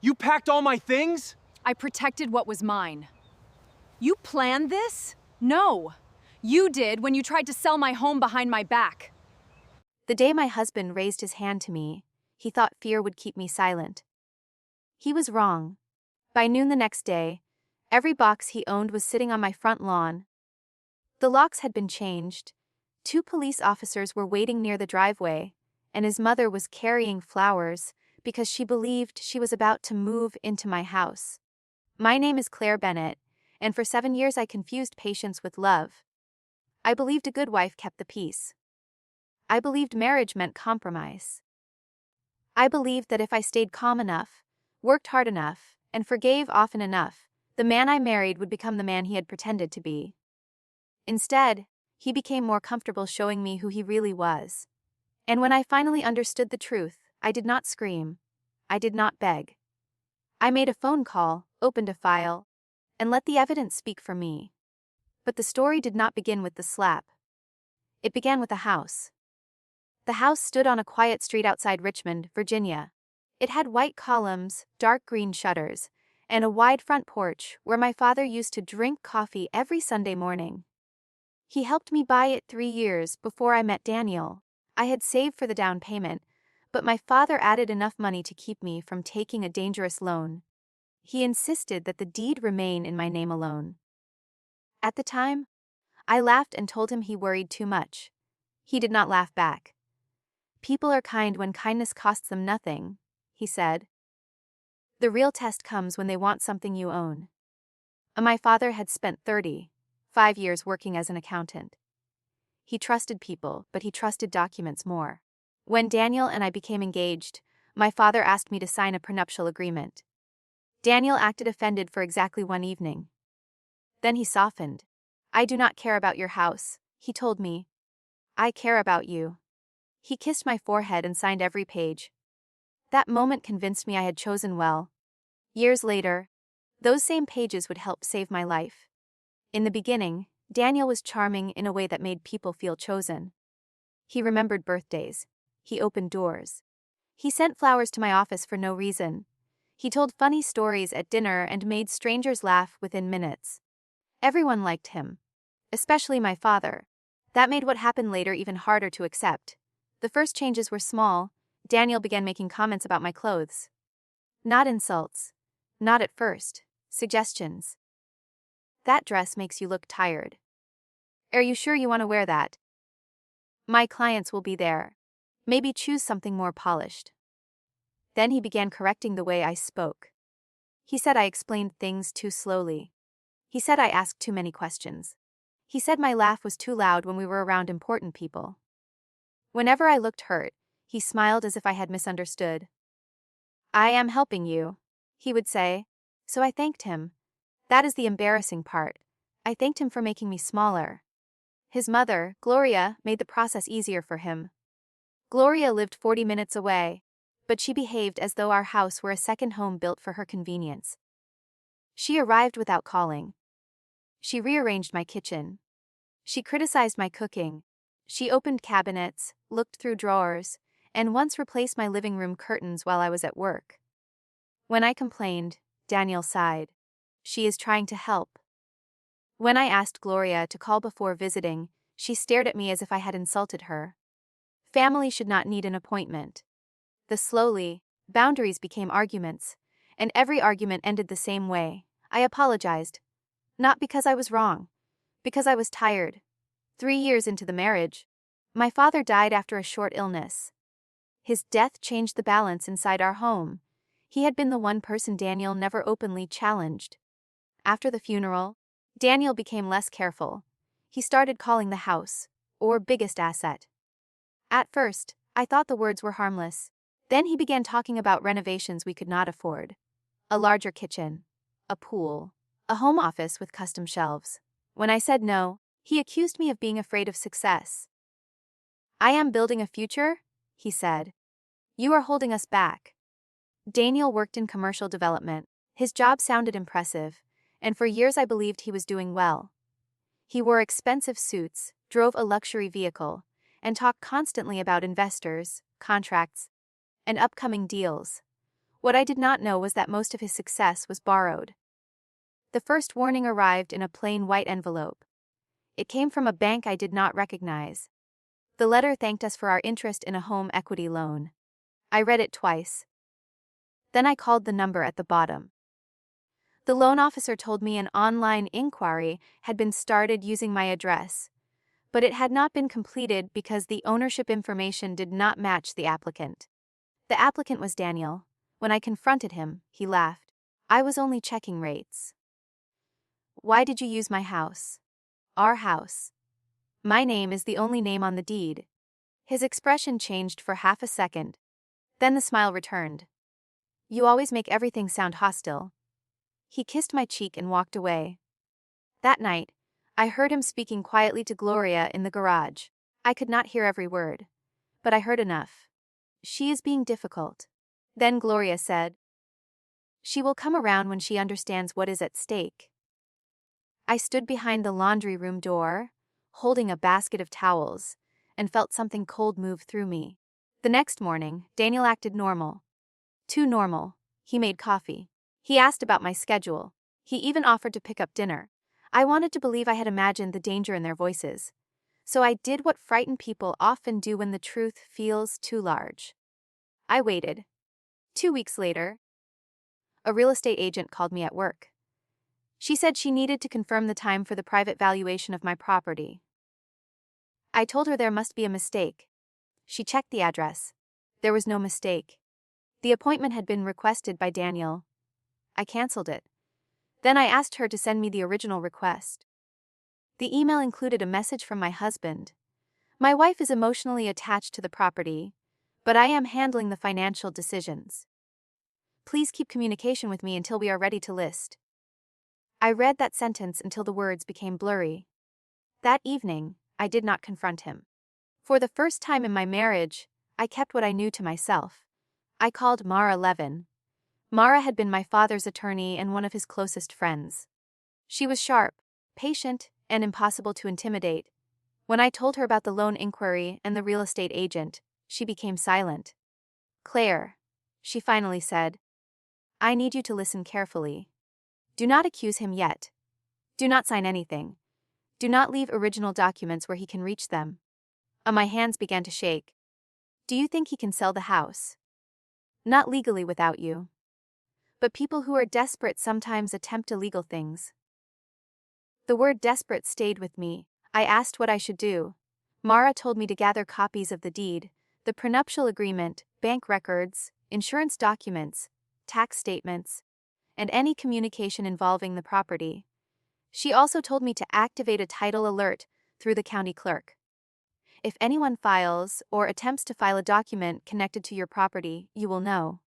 You packed all my things? I protected what was mine. You planned this? No. You did when you tried to sell my home behind my back. The day my husband raised his hand to me, he thought fear would keep me silent. He was wrong. By noon the next day, every box he owned was sitting on my front lawn. The locks had been changed. 2 police officers were waiting near the driveway, and his mother was carrying flowers because she believed she was about to move into my house. My name is Claire Bennett, and for 7 years I confused patience with love. I believed a good wife kept the peace. I believed marriage meant compromise. I believed that if I stayed calm enough, worked hard enough, and forgave often enough, the man I married would become the man he had pretended to be. Instead, he became more comfortable showing me who he really was. And when I finally understood the truth, I did not scream. I did not beg. I made a phone call, opened a file, and let the evidence speak for me. But the story did not begin with the slap. It began with a house. The house stood on a quiet street outside Richmond, Virginia. It had white columns, dark green shutters, and a wide front porch where my father used to drink coffee every Sunday morning. He helped me buy it 3 years before I met Daniel. I had saved for the down payment, but my father added enough money to keep me from taking a dangerous loan. He insisted that the deed remain in my name alone. At the time, I laughed and told him he worried too much. He did not laugh back. "People are kind when kindness costs them nothing," he said. "The real test comes when they want something you own." My father had spent 35 years working as an accountant. He trusted people, but he trusted documents more. When Daniel and I became engaged, my father asked me to sign a prenuptial agreement. Daniel acted offended for exactly 1 evening. Then he softened. "I do not care about your house," he told me. "I care about you." He kissed my forehead and signed every page. That moment convinced me I had chosen well. Years later, those same pages would help save my life. In the beginning, Daniel was charming in a way that made people feel chosen. He remembered birthdays. He opened doors. He sent flowers to my office for no reason. He told funny stories at dinner and made strangers laugh within minutes. Everyone liked him, especially my father. That made what happened later even harder to accept. The first changes were small. Daniel began making comments about my clothes. Not insults. Not at first. Suggestions. "That dress makes you look tired. Are you sure you want to wear that? My clients will be there. Maybe choose something more polished." Then he began correcting the way I spoke. He said I explained things too slowly. He said I asked too many questions. He said my laugh was too loud when we were around important people. Whenever I looked hurt, he smiled as if I had misunderstood. "I am helping you," he would say. So I thanked him. That is the embarrassing part. I thanked him for making me smaller. His mother, Gloria, made the process easier for him. Gloria lived 40 minutes away, but she behaved as though our house were a second home built for her convenience. She arrived without calling. She rearranged my kitchen. She criticized my cooking. She opened cabinets, looked through drawers, and once replaced my living room curtains while I was at work. When I complained, Daniel sighed. "She is trying to help." When I asked Gloria to call before visiting, she stared at me as if I had insulted her. Family should not need an appointment. Slowly, boundaries became arguments, and every argument ended the same way. I apologized. Not because I was wrong, because I was tired. 3 years into the marriage, my father died after a short illness. His death changed the balance inside our home. He had been the one person Daniel never openly challenged. After the funeral, Daniel became less careful. He started calling the house, or biggest asset. At first, I thought the words were harmless. Then he began talking about renovations we could not afford. A larger kitchen, a pool, a home office with custom shelves. When I said no, he accused me of being afraid of success. "I am building a future," he said. "You are holding us back." Daniel worked in commercial development. His job sounded impressive, and for years I believed he was doing well. He wore expensive suits, drove a luxury vehicle, and talked constantly about investors, contracts, and upcoming deals. What I did not know was that most of his success was borrowed. The first warning arrived in a plain white envelope. It came from a bank I did not recognize. The letter thanked us for our interest in a home equity loan. I read it twice. Then I called the number at the bottom. The loan officer told me an online inquiry had been started using my address, but it had not been completed because the ownership information did not match the applicant. The applicant was Daniel. When I confronted him, he laughed. I was only checking rates. Why did you use my house? Our house. My name is the only name on the deed. His expression changed for half a second. Then the smile returned. You always make everything sound hostile. He kissed my cheek and walked away. That night, I heard him speaking quietly to Gloria in the garage. I could not hear every word, but I heard enough. She is being difficult. Then Gloria said, she will come around when she understands what is at stake. I stood behind the laundry room door, holding a basket of towels, and felt something cold move through me. The next morning, Daniel acted normal. Too normal. He made coffee. He asked about my schedule. He even offered to pick up dinner. I wanted to believe I had imagined the danger in their voices. So I did what frightened people often do when the truth feels too large. I waited. 2 weeks later, a real estate agent called me at work. She said she needed to confirm the time for the private valuation of my property. I told her there must be a mistake. She checked the address. There was no mistake. The appointment had been requested by Daniel. I canceled it. Then I asked her to send me the original request. The email included a message from my husband. My wife is emotionally attached to the property, but I am handling the financial decisions. Please keep communication with me until we are ready to list. I read that sentence until the words became blurry. That evening, I did not confront him. For the first time in my marriage, I kept what I knew to myself. I called Mara Levin. Mara had been my father's attorney and one of his closest friends. She was sharp, patient, and impossible to intimidate. When I told her about the loan inquiry and the real estate agent, she became silent. Claire, she finally said, I need you to listen carefully. Do not accuse him yet. Do not sign anything. Do not leave original documents where he can reach them. My hands began to shake. Do you think he can sell the house? Not legally without you. But people who are desperate sometimes attempt illegal things. The word desperate stayed with me. I asked what I should do. Mara told me to gather copies of the deed, the prenuptial agreement, bank records, insurance documents, tax statements, and any communication involving the property. She also told me to activate a title alert through the county clerk. If anyone files or attempts to file a document connected to your property, you will know.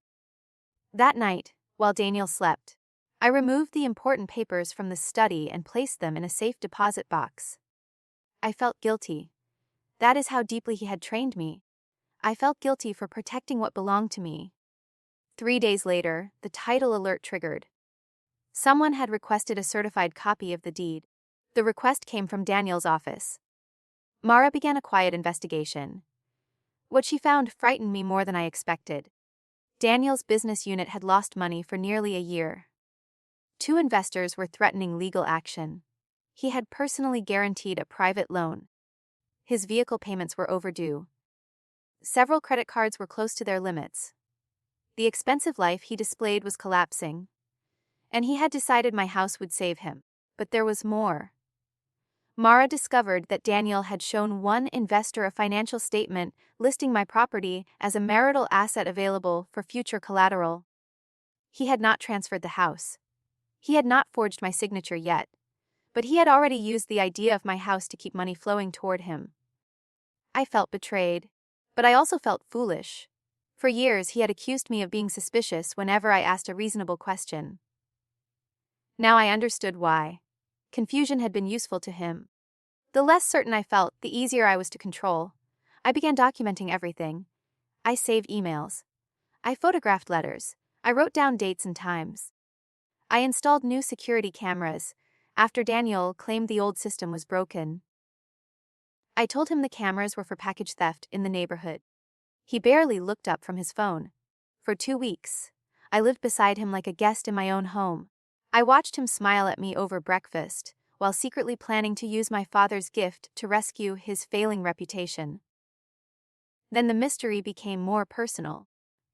That night, while Daniel slept, I removed the important papers from the study and placed them in a safe deposit box. I felt guilty. That is how deeply he had trained me. I felt guilty for protecting what belonged to me. 3 days later, the title alert triggered. Someone had requested a certified copy of the deed. The request came from Daniel's office. Mara began a quiet investigation. What she found frightened me more than I expected. Daniel's business unit had lost money for nearly a year. 2 investors were threatening legal action. He had personally guaranteed a private loan. His vehicle payments were overdue. Several credit cards were close to their limits. The expensive life he displayed was collapsing. And he had decided my house would save him. But there was more. Mara discovered that Daniel had shown one investor a financial statement listing my property as a marital asset available for future collateral. He had not transferred the house. He had not forged my signature yet, but he had already used the idea of my house to keep money flowing toward him. I felt betrayed, but I also felt foolish. For years he had accused me of being suspicious whenever I asked a reasonable question. Now I understood why. Confusion had been useful to him. The less certain I felt, the easier I was to control. I began documenting everything. I saved emails. I photographed letters. I wrote down dates and times. I installed new security cameras after Daniel claimed the old system was broken. I told him the cameras were for package theft in the neighborhood. He barely looked up from his phone. For 2 weeks, I lived beside him like a guest in my own home. I watched him smile at me over breakfast, while secretly planning to use my father's gift to rescue his failing reputation. Then the mystery became more personal.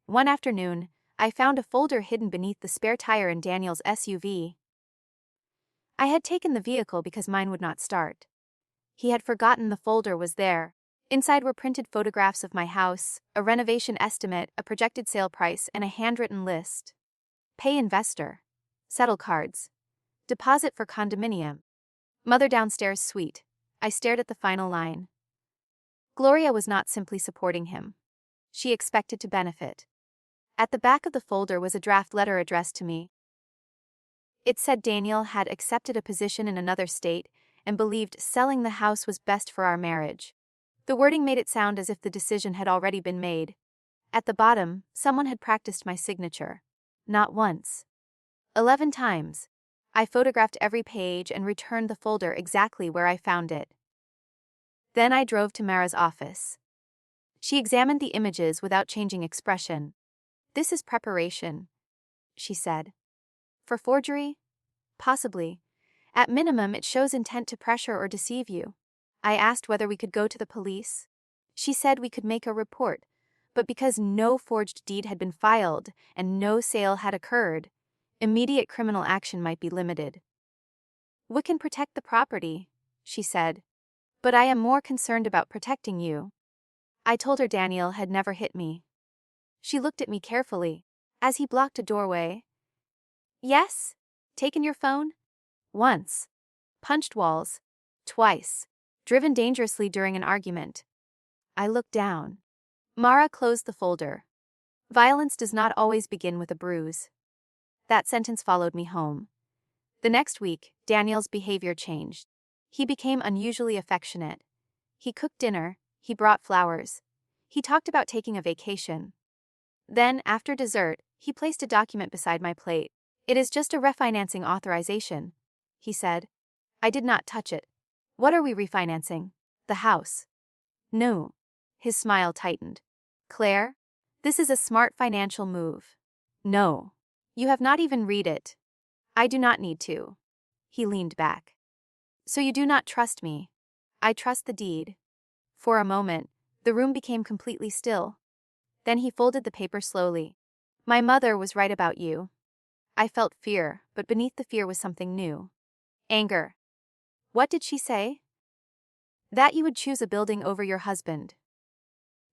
One afternoon, I found a folder hidden beneath the spare tire in Daniel's SUV. I had taken the vehicle because mine would not start. He had forgotten the folder was there. Inside were printed photographs of my house, a renovation estimate, a projected sale price, and a handwritten list. Pay investor. Settle cards. Deposit for condominium. Mother downstairs suite. I stared at the final line. Gloria was not simply supporting him. She expected to benefit. At the back of the folder was a draft letter addressed to me. It said Daniel had accepted a position in another state and believed selling the house was best for our marriage. The wording made it sound as if the decision had already been made. At the bottom, someone had practiced my signature. Not once. 11 times. I photographed every page and returned the folder exactly where I found it. Then I drove to Mara's office. She examined the images without changing expression. "This is preparation," she said. "For forgery? Possibly. At minimum, it shows intent to pressure or deceive you." I asked whether we could go to the police. She said we could make a report, but because no forged deed had been filed and no sale had occurred, immediate criminal action might be limited. "We can protect the property," she said. "But I am more concerned about protecting you." I told her Daniel had never hit me. She looked at me carefully. As he blocked a doorway. "Yes? Taken your phone?" "Once. Punched walls. Twice. Driven dangerously during an argument." I looked down. Mara closed the folder. "Violence does not always begin with a bruise." That sentence followed me home. The next week, Daniel's behavior changed. He became unusually affectionate. He cooked dinner, he brought flowers. He talked about taking a vacation. Then, after dessert, he placed a document beside my plate. "It is just a refinancing authorization," he said. I did not touch it. "What are we refinancing?" "The house." "No." His smile tightened. "Claire, this is a smart financial move." "No. You have not even read it." "I do not need to." He leaned back. "So you do not trust me?" "I trust the deed." For a moment, the room became completely still. Then he folded the paper slowly. "My mother was right about you." I felt fear, but beneath the fear was something new. Anger. "What did she say?" "That you would choose a building over your husband."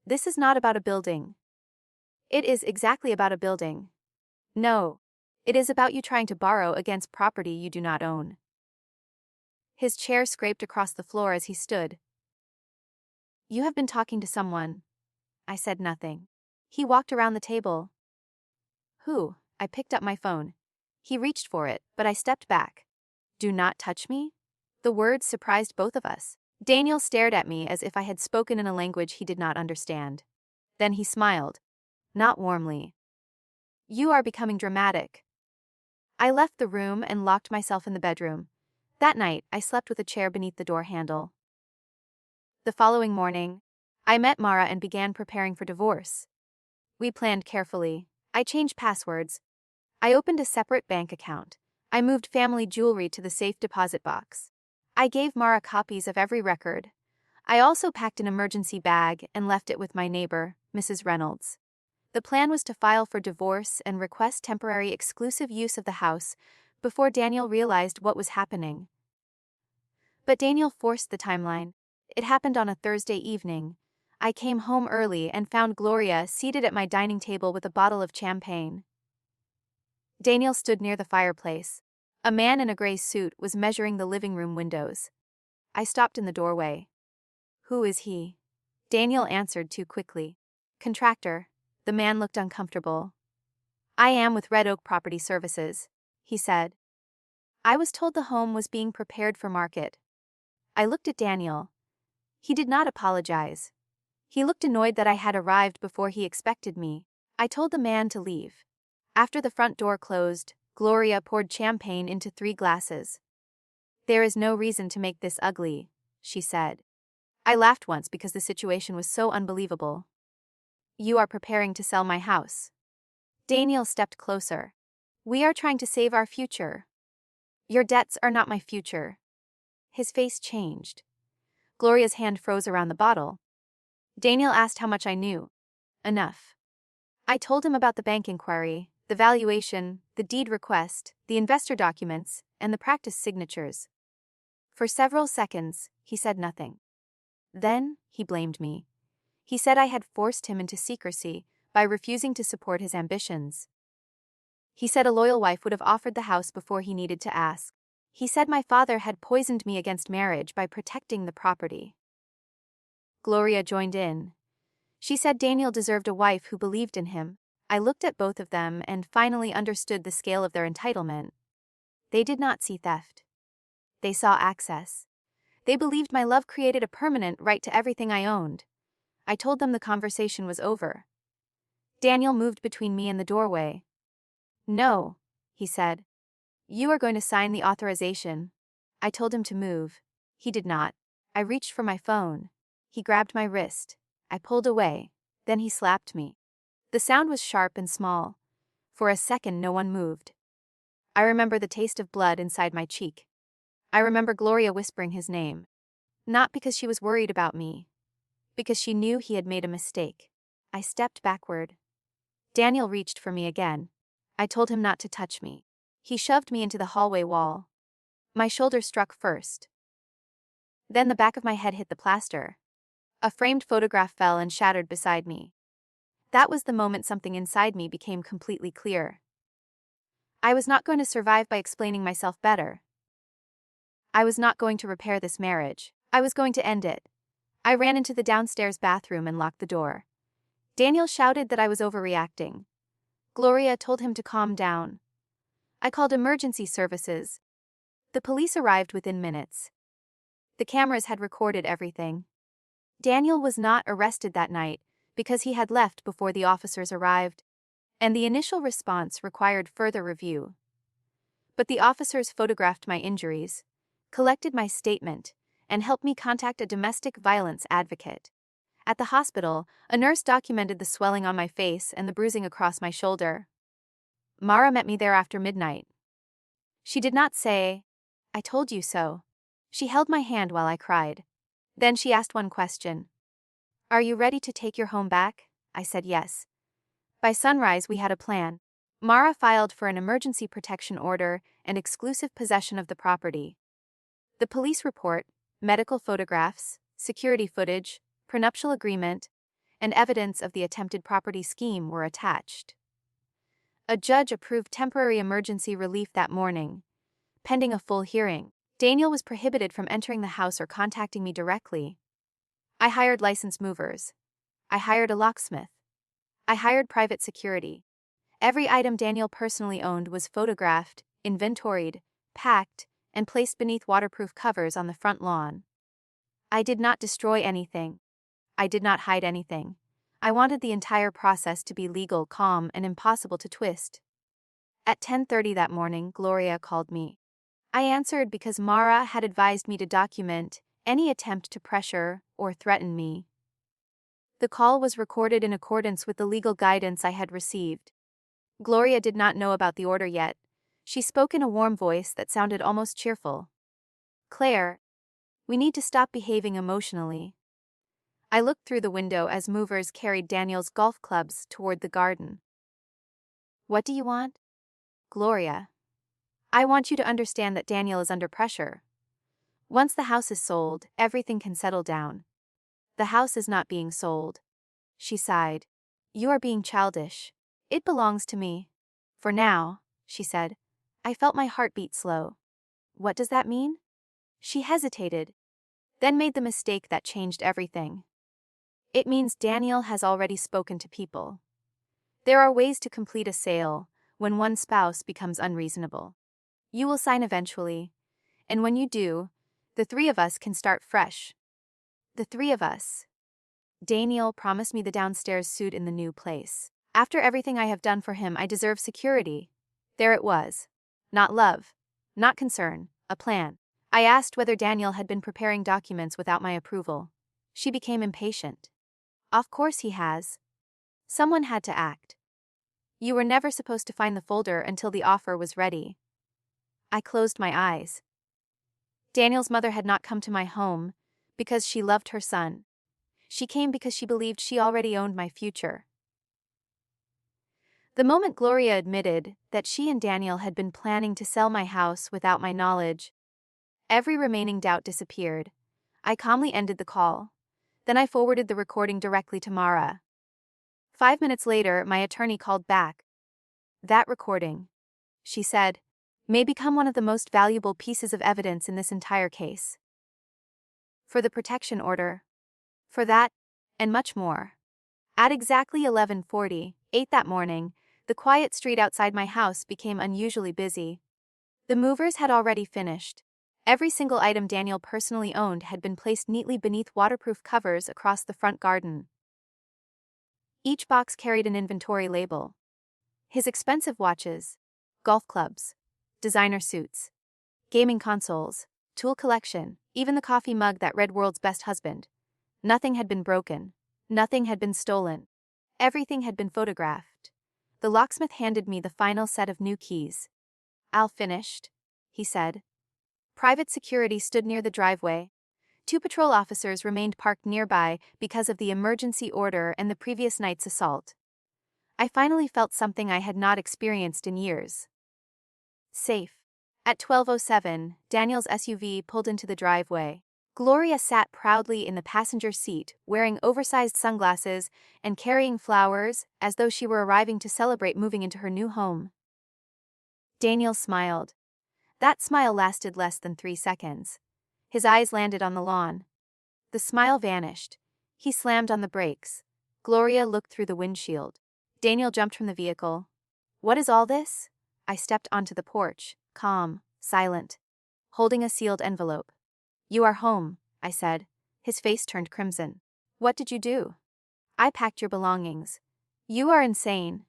"This is not about a building." "It is exactly about a building." "No. It is about you trying to borrow against property you do not own." His chair scraped across the floor as he stood. "You have been talking to someone." I said nothing. He walked around the table. "Who?" I picked up my phone. He reached for it, but I stepped back. "Do not touch me?" The words surprised both of us. Daniel stared at me as if I had spoken in a language he did not understand. Then he smiled. Not warmly. "You are becoming dramatic." I left the room and locked myself in the bedroom. That night, I slept with a chair beneath the door handle. The following morning, I met Mara and began preparing for divorce. We planned carefully. I changed passwords. I opened a separate bank account. I moved family jewelry to the safe deposit box. I gave Mara copies of every record. I also packed an emergency bag and left it with my neighbor, Mrs. Reynolds. The plan was to file for divorce and request temporary exclusive use of the house before Daniel realized what was happening. But Daniel forced the timeline. It happened on a Thursday evening. I came home early and found Gloria seated at my dining table with a bottle of champagne. Daniel stood near the fireplace. A man in a gray suit was measuring the living room windows. I stopped in the doorway. "Who is he?" Daniel answered too quickly. "Contractor." The man looked uncomfortable. "I am with Red Oak Property Services," he said. I was told the home was being prepared for market. I looked at Daniel. He did not apologize. He looked annoyed that I had arrived before he expected me. I told the man to leave. After the front door closed, Gloria poured champagne into 3 glasses. "There is no reason to make this ugly," she said. I laughed once because the situation was so unbelievable. "You are preparing to sell my house." Daniel stepped closer. We are trying to save our future. Your debts are not my future. His face changed. Gloria's hand froze around the bottle. Daniel asked how much I knew. Enough. I told him about the bank inquiry, the valuation, the deed request, the investor documents, and the practice signatures. For several seconds, he said nothing. Then, he blamed me. He said I had forced him into secrecy by refusing to support his ambitions. He said a loyal wife would have offered the house before he needed to ask. He said my father had poisoned me against marriage by protecting the property. Gloria joined in. She said Daniel deserved a wife who believed in him. I looked at both of them and finally understood the scale of their entitlement. They did not see theft. They saw access. They believed my love created a permanent right to everything I owned. I told them the conversation was over. Daniel moved between me and the doorway. No, he said. You are going to sign the authorization. I told him to move. He did not. I reached for my phone. He grabbed my wrist. I pulled away. Then he slapped me. The sound was sharp and small. For a second, no one moved. I remember the taste of blood inside my cheek. I remember Gloria whispering his name. Not because she was worried about me. Because she knew he had made a mistake. I stepped backward. Daniel reached for me again. I told him not to touch me. He shoved me into the hallway wall. My shoulder struck first. Then the back of my head hit the plaster. A framed photograph fell and shattered beside me. That was the moment something inside me became completely clear. I was not going to survive by explaining myself better. I was not going to repair this marriage. I was going to end it. I ran into the downstairs bathroom and locked the door. Daniel shouted that I was overreacting. Gloria told him to calm down. I called emergency services. The police arrived within minutes. The cameras had recorded everything. Daniel was not arrested that night because he had left before the officers arrived, and the initial response required further review. But the officers photographed my injuries, collected my statement, and helped me contact a domestic violence advocate. At the hospital, a nurse documented the swelling on my face and the bruising across my shoulder. Mara met me there after midnight. She did not say, "I told you so." She held my hand while I cried. Then she asked one question. "Are you ready to take your home back?" I said yes. By sunrise, we had a plan. Mara filed for an emergency protection order and exclusive possession of the property. The police report, medical photographs, security footage, prenuptial agreement, and evidence of the attempted property scheme were attached. A judge approved temporary emergency relief that morning. Pending a full hearing, Daniel was prohibited from entering the house or contacting me directly. I hired licensed movers. I hired a locksmith. I hired private security. Every item Daniel personally owned was photographed, inventoried, packed, and placed beneath waterproof covers on the front lawn. I did not destroy anything. I did not hide anything. I wanted the entire process to be legal, calm, and impossible to twist. At 10:30 that morning, Gloria called me. I answered because Mara had advised me to document any attempt to pressure or threaten me. The call was recorded in accordance with the legal guidance I had received. Gloria did not know about the order yet. She spoke in a warm voice that sounded almost cheerful. "Claire, we need to stop behaving emotionally." I looked through the window as movers carried Daniel's golf clubs toward the garden. "What do you want?" "Gloria, I want you to understand that Daniel is under pressure. Once the house is sold, everything can settle down. The house is not being sold." She sighed. "You are being childish. It belongs to me. For now," she said. I felt my heart beat slow. "What does that mean?" She hesitated, then made the mistake that changed everything. "It means Daniel has already spoken to people. There are ways to complete a sale when one spouse becomes unreasonable. You will sign eventually, and when you do, the three of us can start fresh." The three of us. Daniel promised me the downstairs suite in the new place. After everything I have done for him, I deserve security. There it was. Not love, not concern, a plan. I asked whether Daniel had been preparing documents without my approval. She became impatient. "Of course he has. Someone had to act." You were never supposed to find the folder until the offer was ready. I closed my eyes. Daniel's mother had not come to my home because she loved her son. She came because she believed she already owned my future. The moment Gloria admitted that she and Daniel had been planning to sell my house without my knowledge, every remaining doubt disappeared. I calmly ended the call. Then I forwarded the recording directly to Mara. 5 minutes later, my attorney called back. That recording, she said, may become one of the most valuable pieces of evidence in this entire case. For the protection order. For that, and much more. At exactly 11:48 that morning, the quiet street outside my house became unusually busy. The movers had already finished. Every single item Daniel personally owned had been placed neatly beneath waterproof covers across the front garden. Each box carried an inventory label. His expensive watches, golf clubs, designer suits, gaming consoles, tool collection, even the coffee mug that read "World's Best Husband." Nothing had been broken. Nothing had been stolen. Everything had been photographed. The locksmith handed me the final set of new keys. "All finished," he said. Private security stood near the driveway. 2 patrol officers remained parked nearby because of the emergency order and the previous night's assault. I finally felt something I had not experienced in years. Safe. At 12:07, Daniel's SUV pulled into the driveway. Gloria sat proudly in the passenger seat, wearing oversized sunglasses and carrying flowers as though she were arriving to celebrate moving into her new home. Daniel smiled. That smile lasted less than 3 seconds. His eyes landed on the lawn. The smile vanished. He slammed on the brakes. Gloria looked through the windshield. Daniel jumped from the vehicle. "What is all this?" I stepped onto the porch, calm, silent, holding a sealed envelope. "You are home," I said. His face turned crimson. "What did you do?" "I packed your belongings." "You are insane."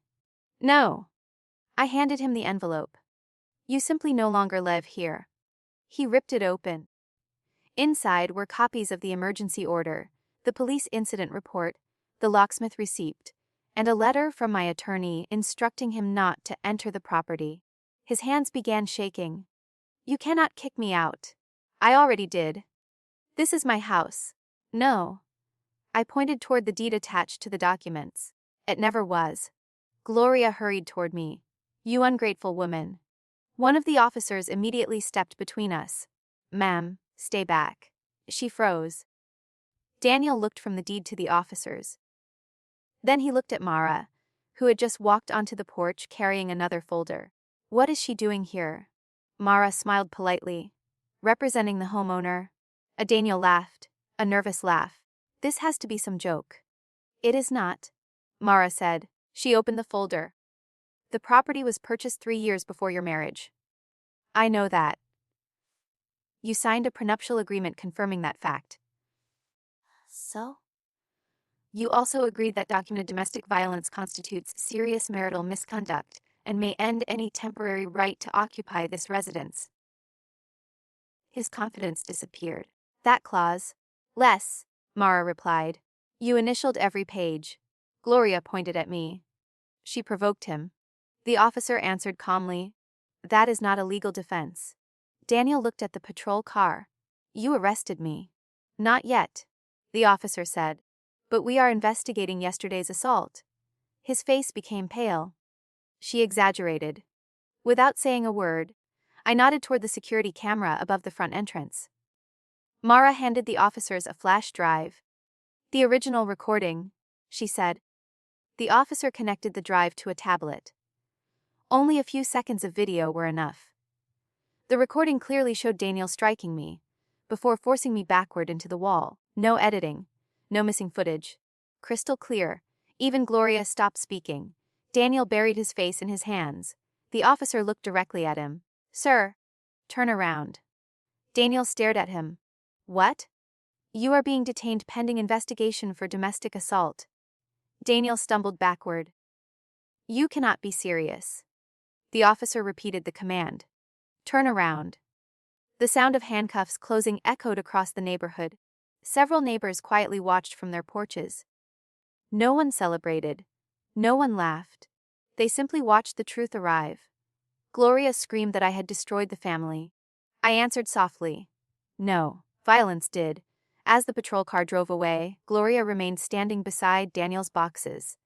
"No." I handed him the envelope. "You simply no longer live here." He ripped it open. Inside were copies of the emergency order, the police incident report, the locksmith receipt, and a letter from my attorney instructing him not to enter the property. His hands began shaking. "You cannot kick me out." "I already did." "This is my house." "No." I pointed toward the deed attached to the documents. "It never was." Gloria hurried toward me. "You ungrateful woman." One of the officers immediately stepped between us. "Ma'am, stay back." She froze. Daniel looked from the deed to the officers. Then he looked at Mara, who had just walked onto the porch carrying another folder. "What is she doing here?" Mara smiled politely. "Representing the homeowner." Daniel laughed, a nervous laugh. "This has to be some joke." "It is not," Mara said. She opened the folder. "The property was purchased 3 years before your marriage." "I know that." "You signed a prenuptial agreement confirming that fact." "So?" "You also agreed that documented domestic violence constitutes serious marital misconduct and may end any temporary right to occupy this residence." His confidence disappeared. "That clause." "Less," Mara replied. "You initialed every page." Gloria pointed at me. She provoked him. The officer answered calmly, "That is not a legal defense." Daniel looked at the patrol car. "You arrested me." "Not yet," the officer said. "But we are investigating yesterday's assault." His face became pale. She exaggerated. Without saying a word, I nodded toward the security camera above the front entrance. Mara handed the officers a flash drive. "The original recording," she said. The officer connected the drive to a tablet. Only a few seconds of video were enough. The recording clearly showed Daniel striking me, before forcing me backward into the wall. No editing, no missing footage. Crystal clear. Even Gloria stopped speaking. Daniel buried his face in his hands. The officer looked directly at him. "Sir, turn around." Daniel stared at him. "What?" "You are being detained pending investigation for domestic assault." Daniel stumbled backward. "You cannot be serious." The officer repeated the command. "Turn around." The sound of handcuffs closing echoed across the neighborhood. Several neighbors quietly watched from their porches. No one celebrated. No one laughed. They simply watched the truth arrive. Gloria screamed that I had destroyed the family. I answered softly, "No, violence did." As the patrol car drove away, Gloria remained standing beside Daniel's boxes.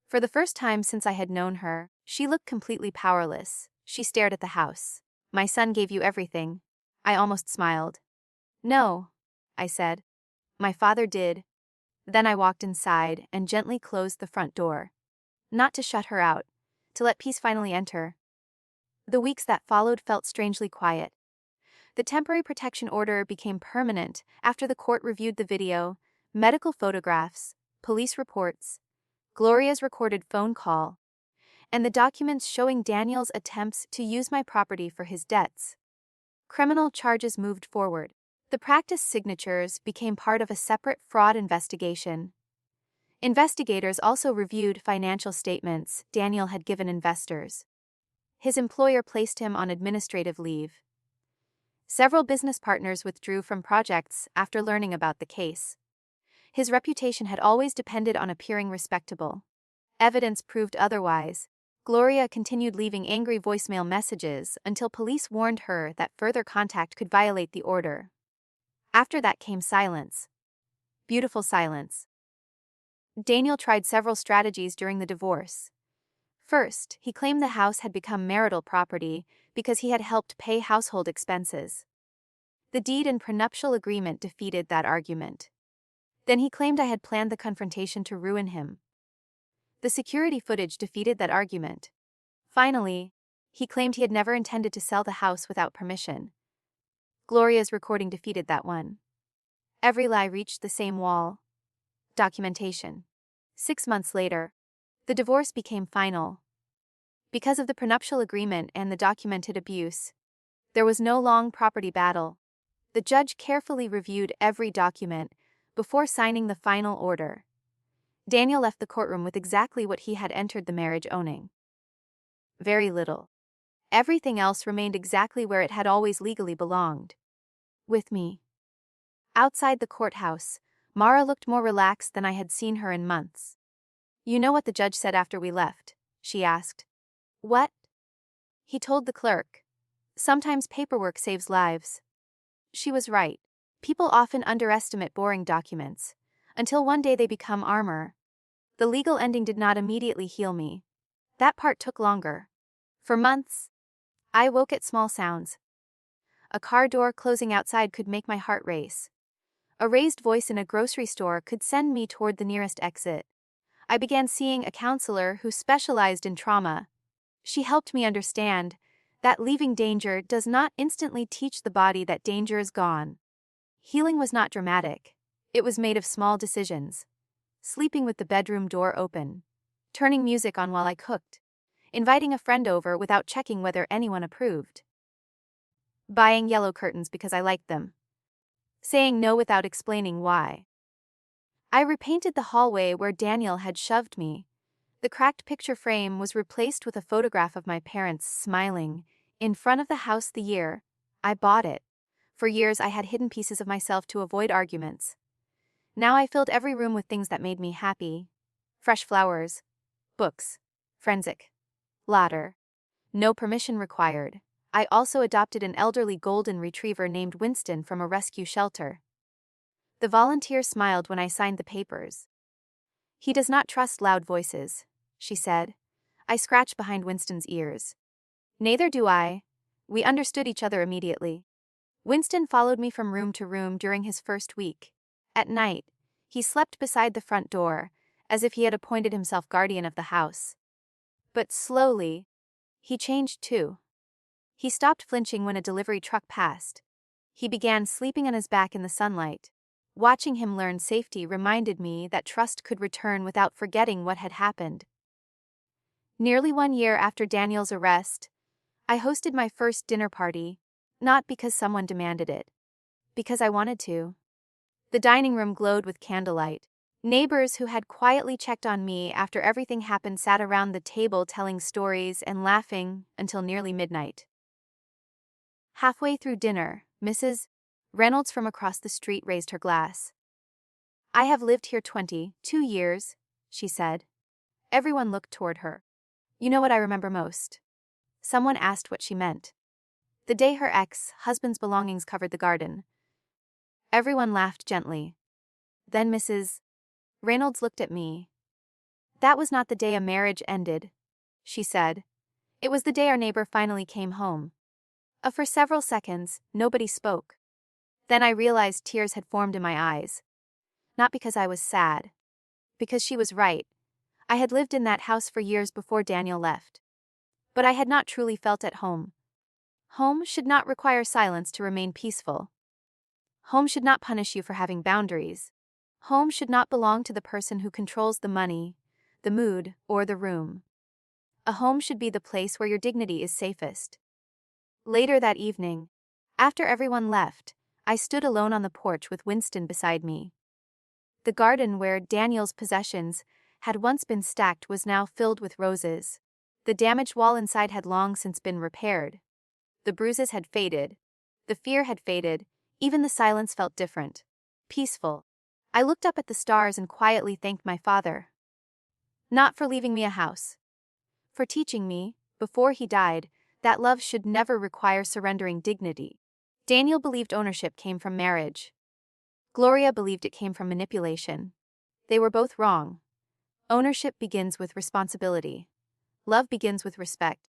For the first time since I had known her, she looked completely powerless. She stared at the house. "My son gave you everything." I almost smiled. "No," I said. "My father did." Then I walked inside and gently closed the front door. Not to shut her out, to let peace finally enter. The weeks that followed felt strangely quiet. The temporary protection order became permanent after the court reviewed the video, medical photographs, police reports, Gloria's recorded phone call, and the documents showing Daniel's attempts to use my property for his debts. Criminal charges moved forward. The practice signatures became part of a separate fraud investigation. Investigators also reviewed financial statements Daniel had given investors. His employer placed him on administrative leave. Several business partners withdrew from projects after learning about the case. His reputation had always depended on appearing respectable. Evidence proved otherwise. Gloria continued leaving angry voicemail messages until police warned her that further contact could violate the order. After that came silence. Beautiful silence. Daniel tried several strategies during the divorce. First, he claimed the house had become marital property because he had helped pay household expenses. The deed and prenuptial agreement defeated that argument. Then he claimed I had planned the confrontation to ruin him. The security footage defeated that argument. Finally, he claimed he had never intended to sell the house without permission. Gloria's recording defeated that one. Every lie reached the same wall. Documentation. 6 months later, the divorce became final. Because of the prenuptial agreement and the documented abuse, there was no long property battle. The judge carefully reviewed every document before signing the final order. Daniel left the courtroom with exactly what he had entered the marriage owning. Very little. Everything else remained exactly where it had always legally belonged. With me. Outside the courthouse, Mara looked more relaxed than I had seen her in months. "You know what the judge said after we left?" she asked. "What?" He told the clerk. "Sometimes paperwork saves lives." She was right. People often underestimate boring documents, until one day they become armor. The legal ending did not immediately heal me. That part took longer. For months, I woke at small sounds. A car door closing outside could make my heart race. A raised voice in a grocery store could send me toward the nearest exit. I began seeing a counselor who specialized in trauma. She helped me understand that leaving danger does not instantly teach the body that danger is gone. Healing was not dramatic. It was made of small decisions. Sleeping with the bedroom door open. Turning music on while I cooked. Inviting a friend over without checking whether anyone approved. Buying yellow curtains because I liked them. Saying no without explaining why. I repainted the hallway where Daniel had shoved me. The cracked picture frame was replaced with a photograph of my parents smiling in front of the house the year I bought it. For years I had hidden pieces of myself to avoid arguments. Now I filled every room with things that made me happy. Fresh flowers, books, forensic, ladder. No permission required. I also adopted an elderly golden retriever named Winston from a rescue shelter. The volunteer smiled when I signed the papers. "He does not trust loud voices," she said. I scratched behind Winston's ears. "Neither do I." We understood each other immediately. Winston followed me from room to room during his first week. At night, he slept beside the front door, as if he had appointed himself guardian of the house. But slowly, he changed too. He stopped flinching when a delivery truck passed. He began sleeping on his back in the sunlight. Watching him learn safety reminded me that trust could return without forgetting what had happened. Nearly 1 year after Daniel's arrest, I hosted my first dinner party, not because someone demanded it, because I wanted to. The dining room glowed with candlelight. Neighbors who had quietly checked on me after everything happened sat around the table telling stories and laughing until nearly midnight. Halfway through dinner, Mrs. Reynolds from across the street raised her glass. "I have lived here 22 years, she said. Everyone looked toward her. You know what I remember most? Someone asked what she meant. The day her ex-husband's belongings covered the garden. Everyone laughed gently. Then Mrs. Reynolds looked at me. That was not the day a marriage ended, she said. It was the day our neighbor finally came home. For several seconds, nobody spoke. Then I realized tears had formed in my eyes. Not because I was sad. Because she was right. I had lived in that house for years before Daniel left. But I had not truly felt at home. Home should not require silence to remain peaceful. Home should not punish you for having boundaries. Home should not belong to the person who controls the money, the mood, or the room. A home should be the place where your dignity is safest. Later that evening, after everyone left, I stood alone on the porch with Winston beside me. The garden where Daniel's possessions had once been stacked was now filled with roses. The damaged wall inside had long since been repaired. The bruises had faded. The fear had faded. Even the silence felt different. Peaceful. I looked up at the stars and quietly thanked my father. Not for leaving me a house. For teaching me, before he died, that love should never require surrendering dignity. Daniel believed ownership came from marriage. Gloria believed it came from manipulation. They were both wrong. Ownership begins with responsibility. Love begins with respect.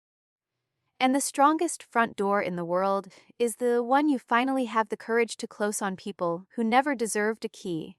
And the strongest front door in the world is the one you finally have the courage to close on people who never deserved a key.